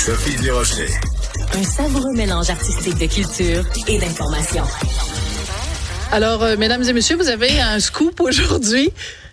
Sophie Durocher. Un savoureux mélange artistique de culture et d'information. Alors, mesdames et messieurs, vous avez un scoop aujourd'hui.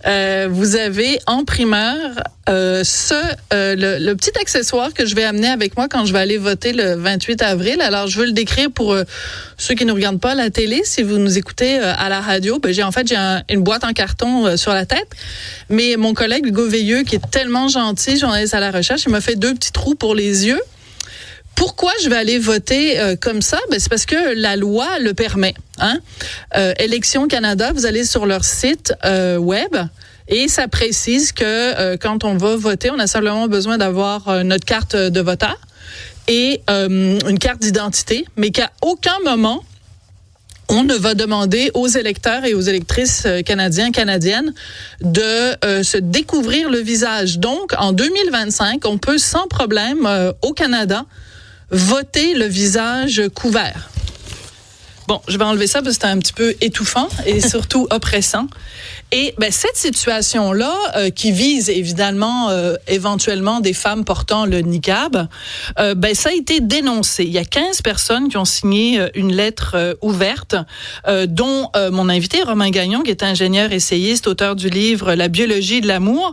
Vous avez en primeur le petit accessoire que je vais amener avec moi quand je vais aller voter le 28 avril. Alors, je veux le décrire pour ceux qui ne regardent pas à la télé. Si vous nous écoutez à la radio, j'ai une boîte en carton sur la tête. Mais mon collègue Hugo Veilleux, qui est tellement gentil, journaliste à la recherche, il m'a fait 2 petits trous pour les yeux. Pourquoi je vais aller voter comme ça? C'est parce que la loi le permet. Élections Canada, vous allez sur leur site web et ça précise que quand on va voter, on a simplement besoin d'avoir notre carte de voteur et une carte d'identité, mais qu'à aucun moment, on ne va demander aux électeurs et aux électrices canadiennes de se découvrir le visage. Donc, en 2025, on peut sans problème au Canada voter le visage couvert. Bon, je vais enlever ça parce que c'est un petit peu étouffant et surtout oppressant. Et cette situation-là, qui vise évidemment éventuellement des femmes portant le niqab, ça a été dénoncé. Il y a 15 personnes qui ont signé une lettre ouverte, dont mon invité Romain Gagnon, qui est ingénieur essayiste, auteur du livre La biologie de l'amour.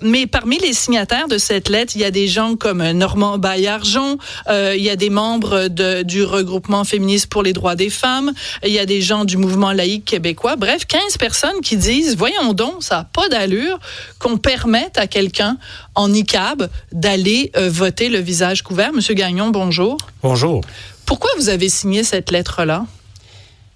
Mais parmi les signataires de cette lettre, il y a des gens comme Normand Baillargeon, il y a des membres du regroupement féministe pour les droits des femmes, il y a des gens du mouvement laïque québécois. Bref, 15 personnes qui disent, voyons donc, ça n'a pas d'allure qu'on permette à quelqu'un en niqab d'aller voter le visage couvert. Monsieur Gagnon, bonjour. Bonjour. Pourquoi vous avez signé cette lettre-là?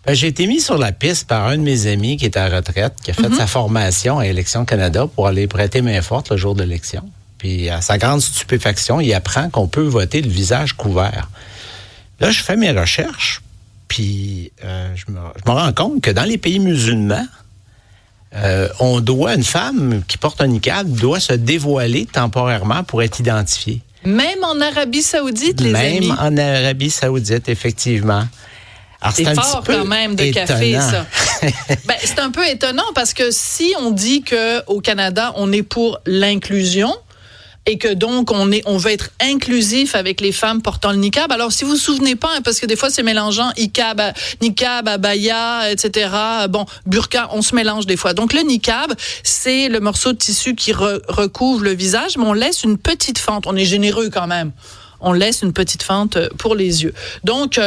J'ai été mis sur la piste par un de mes amis qui est à la retraite, qui a fait sa formation à Élections Canada pour aller prêter main forte le jour de l'élection. Puis, à sa grande stupéfaction, il apprend qu'on peut voter le visage couvert. Là, je fais mes recherches, puis je me rends compte que dans les pays musulmans, une femme qui porte un niqab doit se dévoiler temporairement pour être identifiée. Même en Arabie Saoudite, les amis? Même en Arabie Saoudite, effectivement. Alors, c'est fort quand même de étonnant. café, ça. C'est un peu étonnant parce que si on dit qu'au Canada, on est pour l'inclusion, et que donc on veut être inclusif avec les femmes portant le niqab. Alors si vous vous souvenez pas, parce que des fois c'est mélangeant niqab, abaya, etc. Burqa, on se mélange des fois. Donc le niqab, c'est le morceau de tissu qui recouvre le visage, mais on laisse une petite fente. On est généreux quand même. On laisse une petite fente pour les yeux. Donc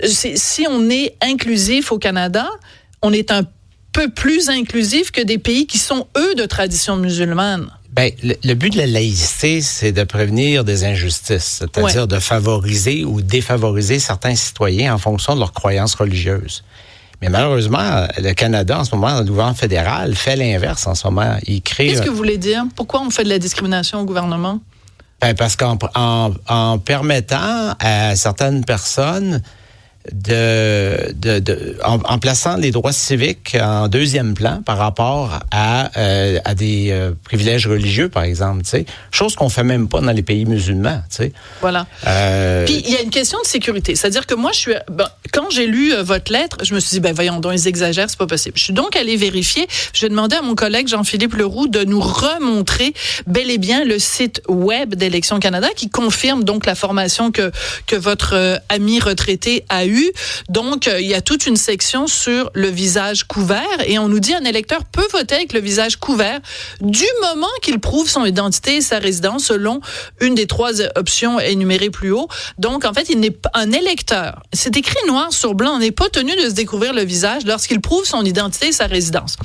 si on est inclusif au Canada, on est un peu plus inclusif que des pays qui sont eux de tradition musulmane. Le but de la laïcité, c'est de prévenir des injustices, c'est-à-dire de favoriser ou défavoriser certains citoyens en fonction de leurs croyances religieuses. Mais malheureusement, le Canada, en ce moment, le gouvernement fédéral fait l'inverse en ce moment. Il crée... Qu'est-ce que vous voulez dire? Pourquoi on fait de la discrimination au gouvernement? Parce qu'en permettant à certaines personnes en plaçant les droits civiques en deuxième plan par rapport à des privilèges religieux, par exemple, tu sais, chose qu'on fait même pas dans les pays musulmans, tu sais. Voilà. Puis il y a une question de sécurité, c'est-à-dire que moi quand j'ai lu votre lettre, je me suis dit voyons donc, ils exagèrent, c'est pas possible. Je suis donc allée vérifier. J'ai demandé à mon collègue Jean-Philippe Leroux de nous remontrer bel et bien le site web d'Élections Canada qui confirme donc la formation que votre ami retraité a eue. Donc, il y a toute une section sur le visage couvert et on nous dit un électeur peut voter avec le visage couvert du moment qu'il prouve son identité et sa résidence selon une des 3 options énumérées plus haut. Donc, en fait, il n'est pas un électeur. C'est écrit noir sur blanc. On n'est pas tenu de se découvrir le visage lorsqu'il prouve son identité et sa résidence.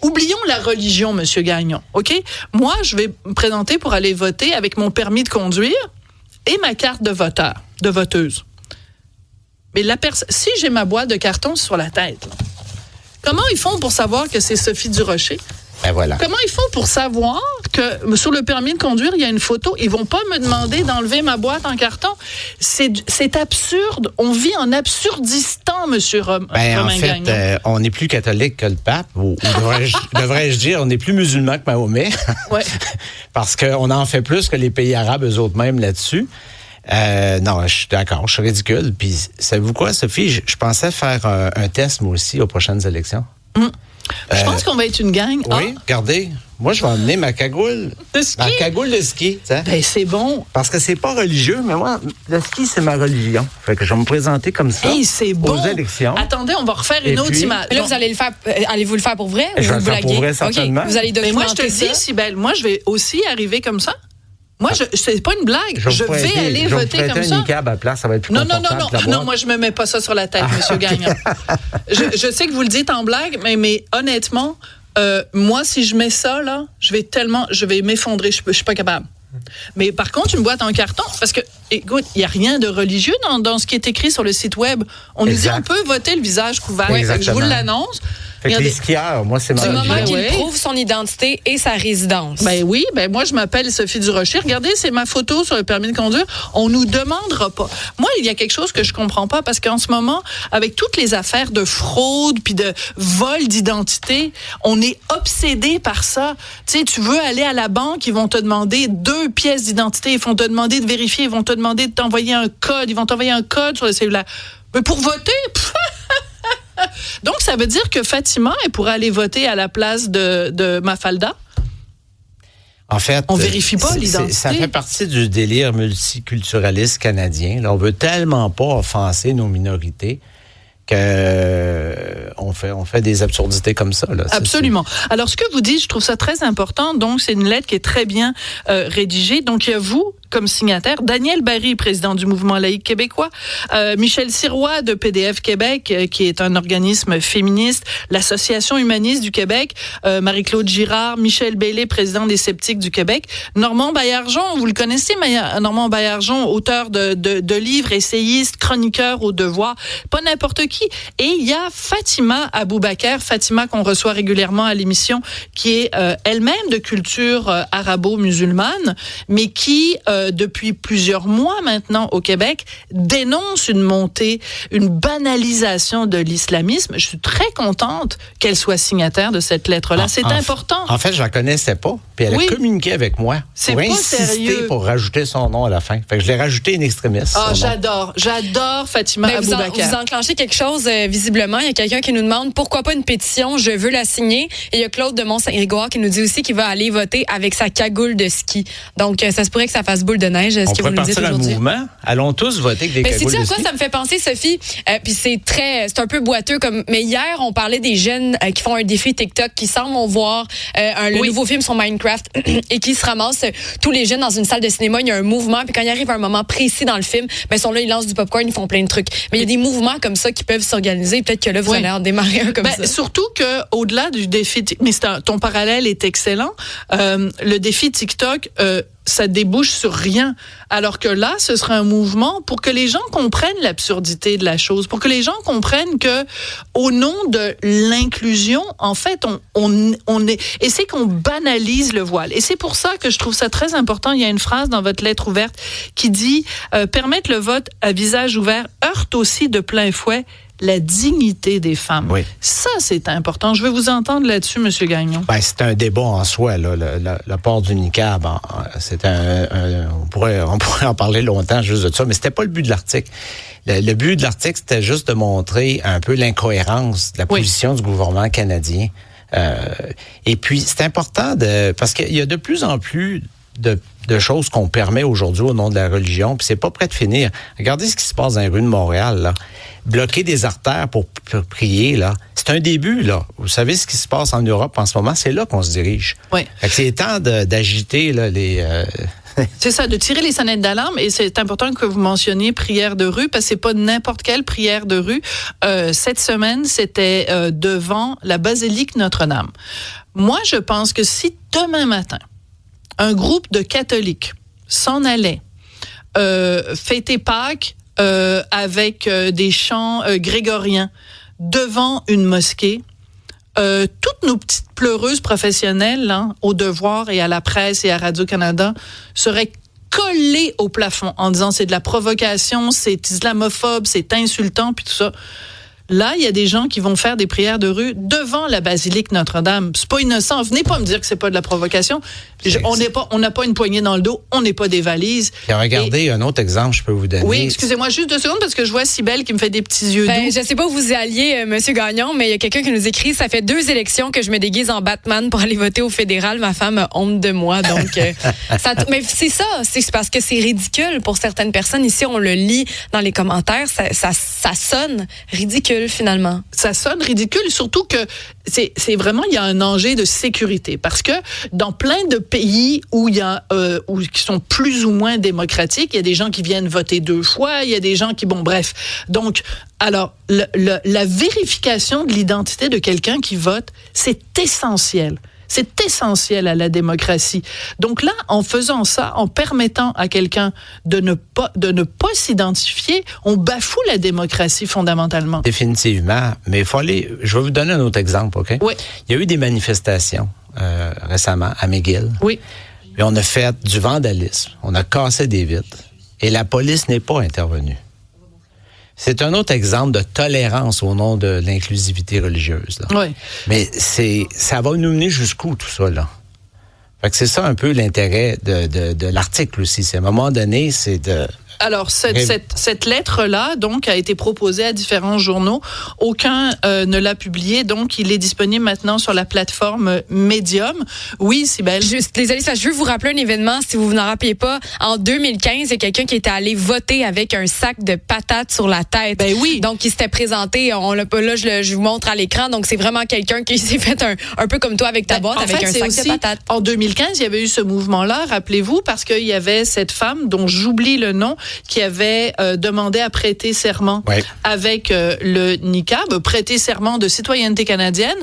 Oublions la religion, Monsieur Gagnon. OK? Moi, je vais me présenter pour aller voter avec mon permis de conduire et ma carte de voteur, de voteuse. Mais si j'ai ma boîte de carton sur la tête, là, comment ils font pour savoir que c'est Sophie Durocher? Voilà. Comment ils font pour savoir que sur le permis de conduire, il y a une photo? Ils vont pas me demander d'enlever ma boîte en carton. C'est absurde. On vit en absurdistan, Monsieur Romain Gagnon. En fait, on est plus catholique que le pape, ou devrais-je dire, on est plus musulman que Mahomet. Ouais. Parce qu'on en fait plus que les pays arabes eux autres mêmes là-dessus. Non, je suis d'accord, je suis ridicule. Puis, savez-vous quoi, Sophie? Je pensais faire un test, moi aussi, aux prochaines élections. Je pense qu'on va être une gang. Oui, regardez. Moi, je vais emmener ma cagoule. De ski? Ma cagoule de ski, tu sais. Ben, c'est bon. Parce que c'est pas religieux, mais moi, le ski, c'est ma religion. Fait que je vais me présenter comme ça. Hey, c'est bon. Aux élections. Attendez, on va refaire une autre image. Mais là, vous allez le faire. Allez-vous le faire pour vrai? Je vais ou le vous faire pour vrai, certainement. OK. Vous allez Mais moi, je te documenter dis, ça. Cybèle, moi, je vais aussi arriver comme ça. Moi, c'est pas une blague. Je vais aller voter comme ça. un niqab à la place, ça va être plus Non, confortable. non, moi, je me mets pas ça sur la tête, Monsieur Gagnon. Je sais que vous le dites en blague, mais honnêtement, moi, si je mets ça, là, je vais m'effondrer. Je suis pas capable. Mais par contre, une boîte en carton, parce que, écoute, il n'y a rien de religieux dans ce qui est écrit sur le site web. On nous dit on peut voter le visage couvert. Oui, je vous l'annonce. Fait que les skieurs, moi, c'est ma Du religion. moment qu'il oui. prouve son identité et sa résidence. Ben oui, moi je m'appelle Sophie Durocher. Regardez, c'est ma photo sur le permis de conduire. On nous demandera pas. Moi, il y a quelque chose que je comprends pas parce qu'en ce moment, avec toutes les affaires de fraude puis de vol d'identité, on est obsédé par ça. Tu sais, tu veux aller à la banque, ils vont te demander 2 pièces d'identité, ils vont te demander de vérifier, ils vont te demander de t'envoyer un code, ils vont t'envoyer un code sur le cellulaire. Mais pour voter, donc, ça veut dire que Fatima, elle pourrait aller voter à la place de Mafalda? En fait, on vérifie pas l'identité. Ça fait partie du délire multiculturaliste canadien. Là, on veut tellement pas offenser nos minorités qu'on fait des absurdités comme ça. Là. Absolument. Alors, ce que vous dites, je trouve ça très important. Donc, c'est une lettre qui est très bien rédigée. Donc, il y a vous, comme signataire, Daniel Barry, président du Mouvement laïque québécois, Michel Sirois de PDF Québec, qui est un organisme féministe, l'Association humaniste du Québec, Marie-Claude Girard, Michel Bailey, président des Sceptiques du Québec, Normand Baillargeon, vous le connaissez, Normand Baillargeon, auteur de livres, essayiste, chroniqueur au Devoir, pas n'importe qui. Et il y a Fatima Aboubaker, Fatima qu'on reçoit régulièrement à l'émission, qui est elle-même de culture arabo-musulmane, mais qui depuis plusieurs mois maintenant au Québec, dénonce une montée, une banalisation de l'islamisme. Je suis très contente qu'elle soit signataire de cette lettre-là. C'est important. En fait, je la connaissais pas, puis elle a communiqué avec moi pour insister, sérieux. pour rajouter son nom à la fin. Fait que je l'ai rajouté in extremis. Ah, j'adore Fatima Aboubaker. Vous enclenchez quelque chose, visiblement. Il y a quelqu'un qui nous demande pourquoi pas une pétition, je veux la signer. Et il y a Claude de Mont-Saint-Grégoire qui nous dit aussi qu'il va aller voter avec sa cagoule de ski. Donc, ça se pourrait que ça fasse boule de neige. On pourrait partir un mouvement. Allons tous voter avec des cagoules de ski. C'est à quoi ça me fait penser, Sophie? Puis c'est un peu boiteux. Mais hier, on parlait des jeunes qui font un défi TikTok, qui s'en vont voir le nouveau film sur Minecraft et qui se ramassent tous les jeunes dans une salle de cinéma. Il y a un mouvement. Puis quand il arrive à un moment précis dans le film, ils sont là, ils lancent du popcorn, ils font plein de trucs. Mais il y a des mouvements comme ça qui peuvent s'organiser. Peut-être que là, vous allez en démarrer un comme ça. Surtout qu'au-delà du défi, mais ton parallèle est excellent. Le défi TikTok, ça débouche sur rien. Alors que là, ce sera un mouvement pour que les gens comprennent l'absurdité de la chose, pour que les gens comprennent que, au nom de l'inclusion, en fait, on est, et c'est qu'on banalise le voile. Et c'est pour ça que je trouve ça très important. Il y a une phrase dans votre lettre ouverte qui dit permettre le vote à visage ouvert heurte aussi de plein fouet la dignité des femmes. Oui. Ça, c'est important. Je veux vous entendre là-dessus, M. Gagnon. C'est un débat en soi, là, le port du niqab. C'est on pourrait en parler longtemps juste de ça, mais c'était pas le but de l'article. Le but de l'article, c'était juste de montrer un peu l'incohérence de la position du gouvernement canadien. Et puis, c'est important parce qu'il y a de plus en plus de choses qu'on permet aujourd'hui au nom de la religion, puis c'est pas prêt de finir. Regardez ce qui se passe dans les rues de Montréal, là. Bloquer des artères pour prier, là, c'est un début, là. Vous savez ce qui se passe en Europe en ce moment, c'est là qu'on se dirige. Oui. Fait que c'est temps d'agiter là, les... C'est ça, de tirer les sonnettes d'alarme, et c'est important que vous mentionniez prière de rue, parce que c'est pas n'importe quelle prière de rue. Cette semaine, c'était devant la basilique Notre-Dame. Moi, je pense que si demain matin, un groupe de catholiques s'en allait fêter Pâques avec des chants grégoriens devant une mosquée, toutes nos petites pleureuses professionnelles au Devoir et à la presse et à Radio-Canada seraient collées au plafond en disant c'est de la provocation, c'est islamophobe, c'est insultant, puis tout ça. Là, il y a des gens qui vont faire des prières de rue devant la basilique Notre-Dame. C'est pas innocent. Venez pas me dire que c'est pas de la provocation. On n'a pas une poignée dans le dos. On n'est pas des valises. Et regardez, un autre exemple, je peux vous donner. Oui, excusez-moi juste 2 secondes parce que je vois Cybèle qui me fait des petits yeux doux. Je sais pas où vous y alliez, Monsieur Gagnon, mais il y a quelqu'un qui nous écrit, ça fait 2 élections que je me déguise en Batman pour aller voter au fédéral. Ma femme a honte de moi. Donc, mais c'est ça. C'est parce que c'est ridicule pour certaines personnes. Ici, on le lit dans les commentaires. Ça sonne ridicule, finalement. Ça sonne ridicule, surtout que c'est vraiment, il y a un enjeu de sécurité. Parce que dans plein de pays où qui sont plus ou moins démocratiques, il y a des gens qui viennent voter 2 fois, il y a des gens qui, bref. Donc, alors, la vérification de l'identité de quelqu'un qui vote, c'est essentiel. C'est essentiel à la démocratie. Donc là, en faisant ça, en permettant à quelqu'un de ne pas s'identifier, on bafoue la démocratie fondamentalement. Définitivement. Mais il faut aller. Je vais vous donner un autre exemple, OK? Oui. Il y a eu des manifestations récemment à McGill. Oui. Et on a fait du vandalisme. On a cassé des vitres. Et la police n'est pas intervenue. C'est un autre exemple de tolérance au nom de l'inclusivité religieuse. Là. Oui. Mais ça va nous mener jusqu'où, tout ça, là? Fait que c'est ça un peu l'intérêt de l'article aussi. C'est à un moment donné, c'est de... Alors, cette lettre-là, donc, a été proposée à différents journaux. Aucun ne l'a publiée, donc il est disponible maintenant sur la plateforme Medium. Oui, Cybèle. Juste, les amis, je veux vous rappeler un événement, si vous vous en rappelez pas. En 2015, il y a quelqu'un qui était allé voter avec un sac de patates sur la tête. Ben oui. Donc, il s'était présenté, je vous montre à l'écran. Donc, c'est vraiment quelqu'un qui s'est fait un peu comme toi avec ta boîte, avec un sac de patates. En 2015, il y avait eu ce mouvement-là, rappelez-vous, parce qu'il y avait cette femme dont j'oublie le nom, qui avait demandé à prêter serment avec le niqab, prêter serment de citoyenneté canadienne,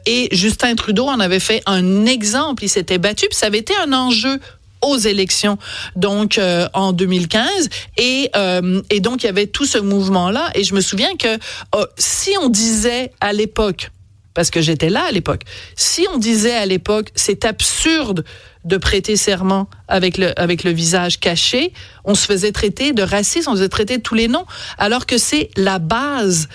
et Justin Trudeau en avait fait un exemple. Il s'était battu, puis ça avait été un enjeu aux élections, donc en 2015, et donc il y avait tout ce mouvement-là, et je me souviens que si on disait à l'époque, parce que j'étais là à l'époque, si on disait à l'époque, c'est absurde de prêter serment avec le visage caché, on se faisait traiter de raciste, on se faisait traiter de tous les noms, alors que c'est la base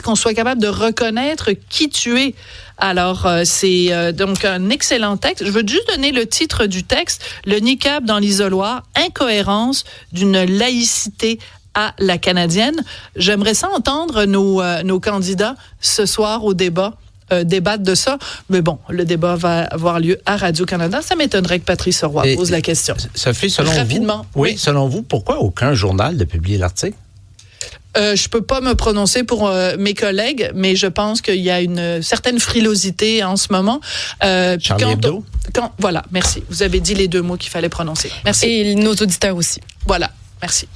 qu'on soit capable de reconnaître qui tu es. Alors, c'est donc un excellent texte. Je veux juste donner le titre du texte, le niqab dans l'isoloir, incohérence d'une laïcité à la canadienne. J'aimerais ça entendre nos candidats ce soir au débat débattre de ça. Mais bon, le débat va avoir lieu à Radio-Canada. Ça m'étonnerait que Patrice Roy pose la question. Sophie, selon vous, selon vous, pourquoi aucun journal n'a publié l'article? Je peux pas me prononcer pour mes collègues, mais je pense qu'il y a une certaine frilosité en ce moment. Charlie Hebdo? Voilà, merci. Vous avez dit les 2 mots qu'il fallait prononcer. Merci. Et nos auditeurs aussi. Voilà, merci.